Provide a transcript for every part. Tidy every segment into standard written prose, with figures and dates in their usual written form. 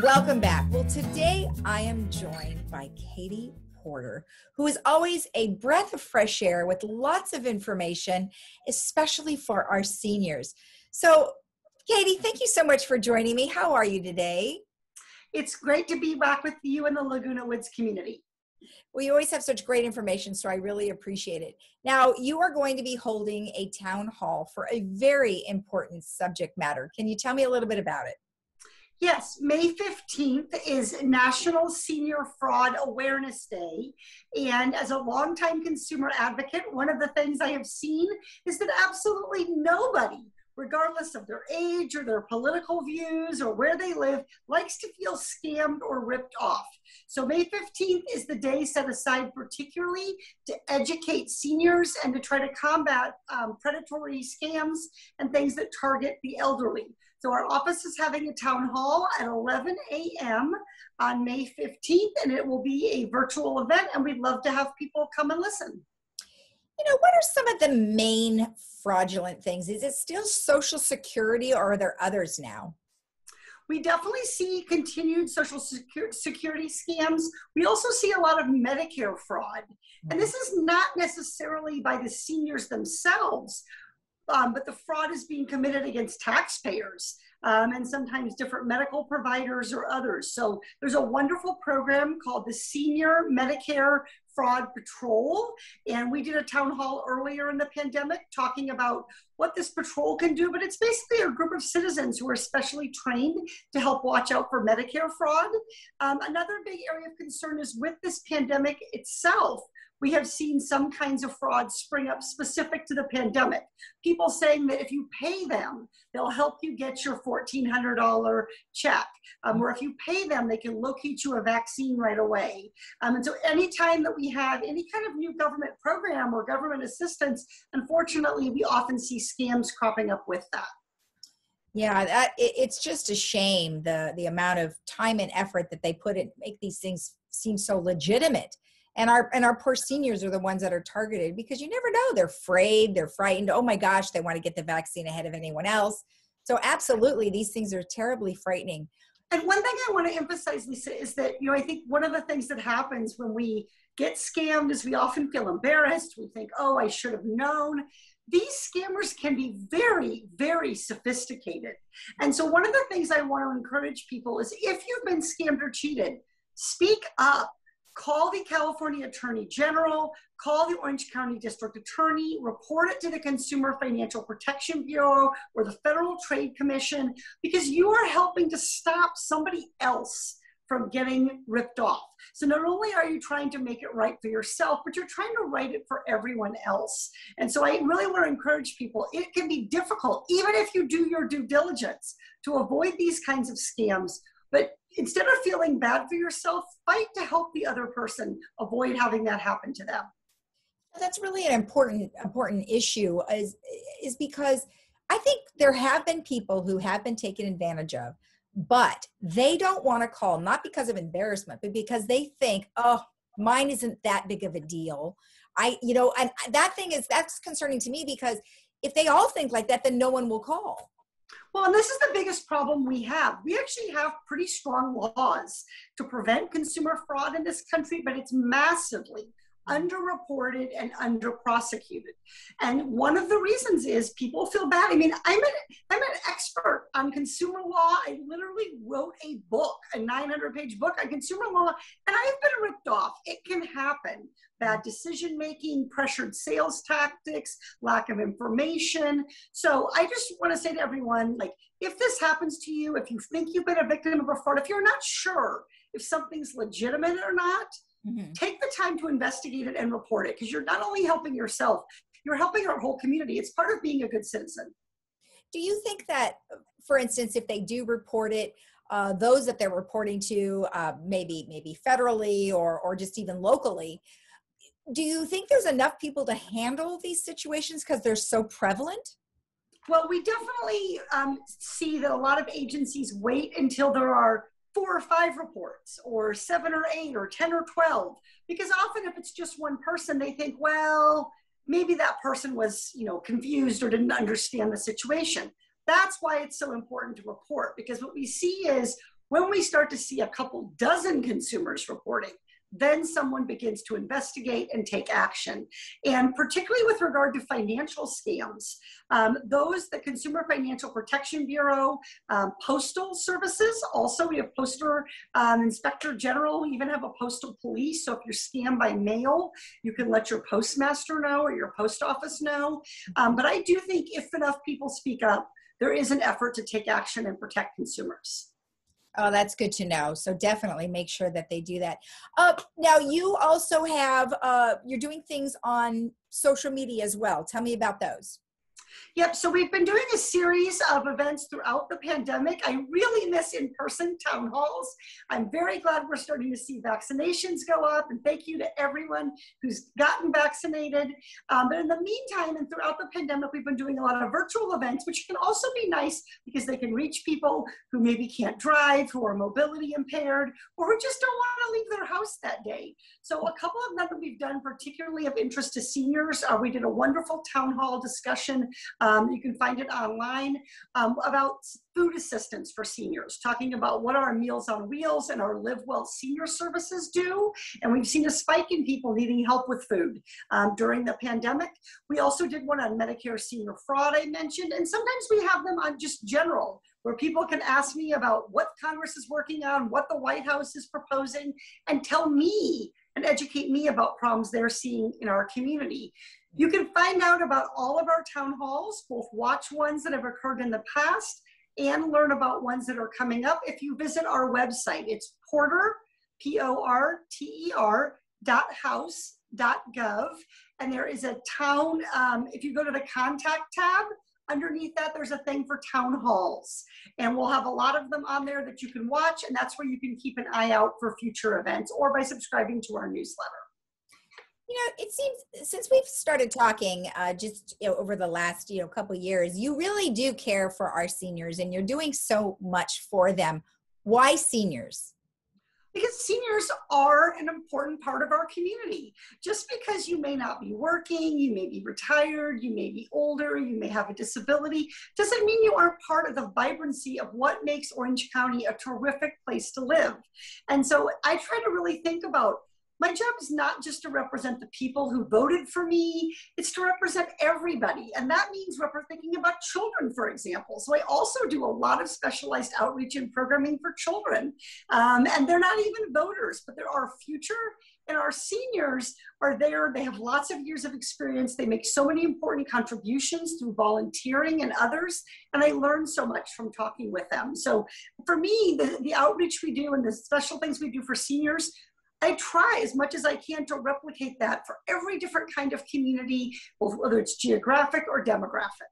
Welcome back. Well, today I am joined by Katie Porter, who is always a breath of fresh air with lots of information, especially for our seniors. So, Katie, thank you so much for joining me. How are you today? It's great to be back with you in the Laguna Woods community. Well, you always have such great information, so I really appreciate it. Now, you are going to be holding a town hall for a very important subject matter. Can you tell me a little bit about it? Yes, May 15th is National Senior Fraud Awareness Day. And as a longtime consumer advocate, one of the things I have seen is that absolutely nobody, regardless of their age or their political views or where they live, likes to feel scammed or ripped off. So May 15th is the day set aside particularly to educate seniors and to try to combat predatory scams and things that target the elderly. So our office is having a town hall at 11 a.m. on May 15th, and it will be a virtual event, and we'd love to have people come and listen. You know, what are some of the main fraudulent things? Is it still Social Security, or are there others now? We definitely see continued Social Security scams. We also see a lot of Medicare fraud. And this is not necessarily by the seniors themselves, but the fraud is being committed against taxpayers and sometimes different medical providers or others. So there's a wonderful program called the Senior Medicare Fraud Patrol. And we did a town hall earlier in the pandemic talking about what this patrol can do, but it's basically a group of citizens who are specially trained to help watch out for Medicare fraud. Another big area of concern is with this pandemic itself, we have seen some kinds of fraud spring up specific to the pandemic. People saying that if you pay them, they'll help you get your $1,400 check. Or if you pay them, they can locate you a vaccine right away. And so anytime that we have any kind of new government program or government assistance, unfortunately, we often see scams cropping up with that. Yeah, it's just a shame, the amount of time and effort that they put in make these things seem so legitimate. And our poor seniors are the ones that are targeted because you never know. They're afraid, they're frightened. Oh my gosh, they want to get the vaccine ahead of anyone else. So absolutely, these things are terribly frightening. And one thing I want to emphasize, Lisa, is that, I think one of the things that happens when we get scammed is we often feel embarrassed. We think, oh, I should have known. These scammers can be very, very sophisticated. And so one of the things I want to encourage people is if you've been scammed or cheated, speak up. Call the California Attorney General, call the Orange County District Attorney, report it to the Consumer Financial Protection Bureau or the Federal Trade Commission, because you are helping to stop somebody else from getting ripped off. So not only are you trying to make it right for yourself, but you're trying to right it for everyone else. And so I really want to encourage people, it can be difficult, even if you do your due diligence, to avoid these kinds of scams. But instead of feeling bad for yourself, fight to help the other person avoid having that happen to them. That's really an important issue is because I think there have been people who have been taken advantage of, but they don't want to call, not because of embarrassment, but because they think, oh, mine isn't that big of a deal. And that's concerning to me, because if they all think like that, then no one will call. Well, and this is the biggest problem we have. We actually have pretty strong laws to prevent consumer fraud in this country, but it's massively underreported and underprosecuted. And one of the reasons is people feel bad. I mean, I'm an expert on consumer law. I literally wrote a book, a 900-page book on consumer law, and I've been ripped off. It can happen. Bad decision-making, pressured sales tactics, lack of information. So I just want to say to everyone, like, if this happens to you, if you think you've been a victim of a fraud, if you're not sure if something's legitimate or not, take the time to investigate it and report it, because you're not only helping yourself, you're helping our whole community. It's part of being a good citizen. Do you think that, for instance, if they do report it, those that they're reporting to, maybe federally or just even locally, do you think there's enough people to handle these situations because they're so prevalent? Well, we definitely see that a lot of agencies wait until there are 4 or 5 reports, or 7 or 8 or 10 or 12, because often if it's just one person, they think, well, maybe that person was, confused or didn't understand the situation. That's why it's so important to report, because what we see is When we start to see a couple dozen consumers reporting, then someone begins to investigate and take action. And particularly with regard to financial scams, those, the Consumer Financial Protection Bureau, postal services, also we have Postal Inspector General, we even have a postal police. So if you're scammed by mail, you can let your postmaster know or your post office know. But I do think if enough people speak up, there is an effort to take action and protect consumers. Oh, that's good to know. So definitely make sure that they do that. Now you also have, you're doing things on social media as well. Tell me about those. Yep, so we've been doing a series of events throughout the pandemic. I really miss in-person town halls. I'm very glad we're starting to see vaccinations go up, and thank you to everyone who's gotten vaccinated. But in the meantime, and throughout the pandemic, we've been doing a lot of virtual events, which can also be nice because they can reach people who maybe can't drive, who are mobility impaired, or who just don't want to leave their house that day. So a couple of them that we've done particularly of interest to seniors, we did a wonderful town hall discussion. You can find it online about food assistance for seniors, talking about what our Meals on Wheels and our Live Well senior services do. And we've seen a spike in people needing help with food during the pandemic. We also did one on Medicare senior fraud I mentioned. And sometimes we have them on just general, where people can ask me about what Congress is working on, what the White House is proposing, and tell me and educate me about problems they're seeing in our community. You can find out about all of our town halls, both watch ones that have occurred in the past and learn about ones that are coming up if you visit our website. It's Porter, porter.house.gov, and there is a town, if you go to the contact tab, underneath that there's a thing for town halls, and we'll have a lot of them on there that you can watch, and that's where you can keep an eye out for future events or by subscribing to our newsletter. You know, it seems since we've started talking just over the last couple years, you really do care for our seniors, and you're doing so much for them. Why seniors? Because seniors are an important part of our community. Just because you may not be working, you may be retired, you may be older, you may have a disability, doesn't mean you aren't part of the vibrancy of what makes Orange County a terrific place to live. And so I try to really think about, my job is not just to represent the people who voted for me, it's to represent everybody. And that means thinking about children, for example. So I also do a lot of specialized outreach and programming for children. And they're not even voters, but they're our future. And our seniors are there. They have lots of years of experience. They make so many important contributions through volunteering and others. And I learn so much from talking with them. So for me, the outreach we do and the special things we do for seniors, I try as much as I can to replicate that for every different kind of community, whether it's geographic or demographic.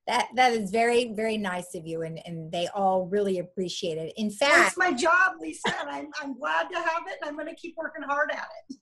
That is very, very nice of you, and they all really appreciate it. In fact, that's my job, Lisa, and I'm glad to have it, and I'm going to keep working hard at it.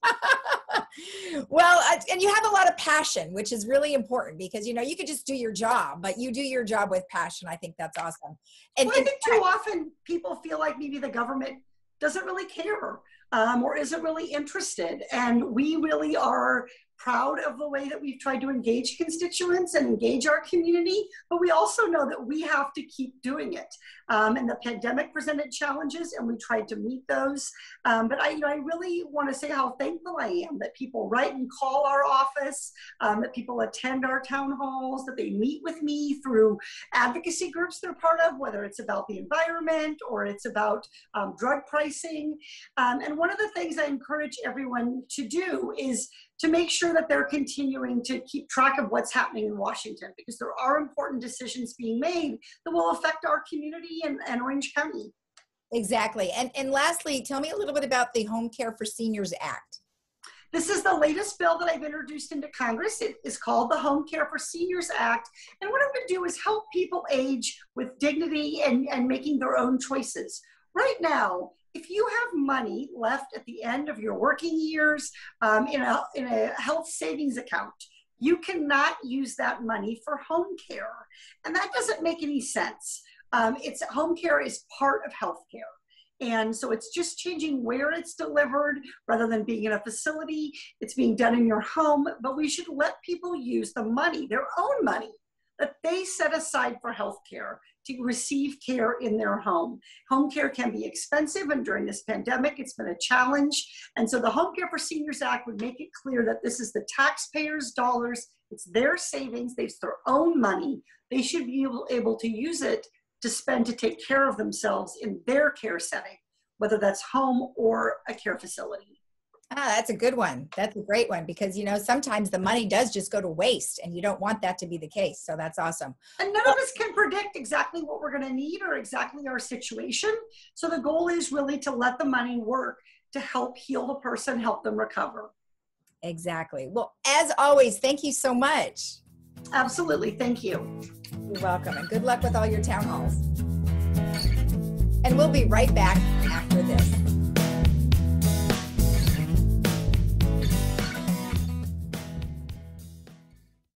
Well, and you have a lot of passion, which is really important, because you could just do your job, but you do your job with passion. I think that's awesome. And well, I think too often people feel like maybe the government doesn't really care. Or isn't really interested. And we really are proud of the way that we've tried to engage constituents and engage our community, but we also know that we have to keep doing it. And the pandemic presented challenges, and we tried to meet those. But I really want to say how thankful I am that people write and call our office, that people attend our town halls, that they meet with me through advocacy groups they're part of, whether it's about the environment or it's about drug pricing. And one of the things I encourage everyone to do is to make sure that they're continuing to keep track of what's happening in Washington, because there are important decisions being made that will affect our community and Orange County. Exactly. And lastly, tell me a little bit about the Home Care for Seniors Act. This is the latest bill that I've introduced into Congress. It is called the Home Care for Seniors Act. And what I'm going to do is help people age with dignity and making their own choices. Right now, if you have money left at the end of your working years in a health savings account, you cannot use that money for home care. And that doesn't make any sense. Home care is part of health care. And so it's just changing where it's delivered rather than being in a facility. It's being done in your home, but we should let people use the money, their own money, that they set aside for health care to receive care in their home. Home care can be expensive, and during this pandemic, it's been a challenge. And so the Home Care for Seniors Act would make it clear that this is the taxpayers' dollars, it's their savings, it's their own money. They should be able to use it to spend to take care of themselves in their care setting, whether that's home or a care facility. Ah, that's a good one. That's a great one, because, you know, sometimes the money does just go to waste, and you don't want that to be the case. So that's awesome. And none of us can predict exactly what we're going to need or exactly our situation. So the goal is really to let the money work to help heal the person, help them recover. Exactly. Well, as always, thank you so much. Absolutely. Thank you. You're welcome. And good luck with all your town halls. And we'll be right back after this.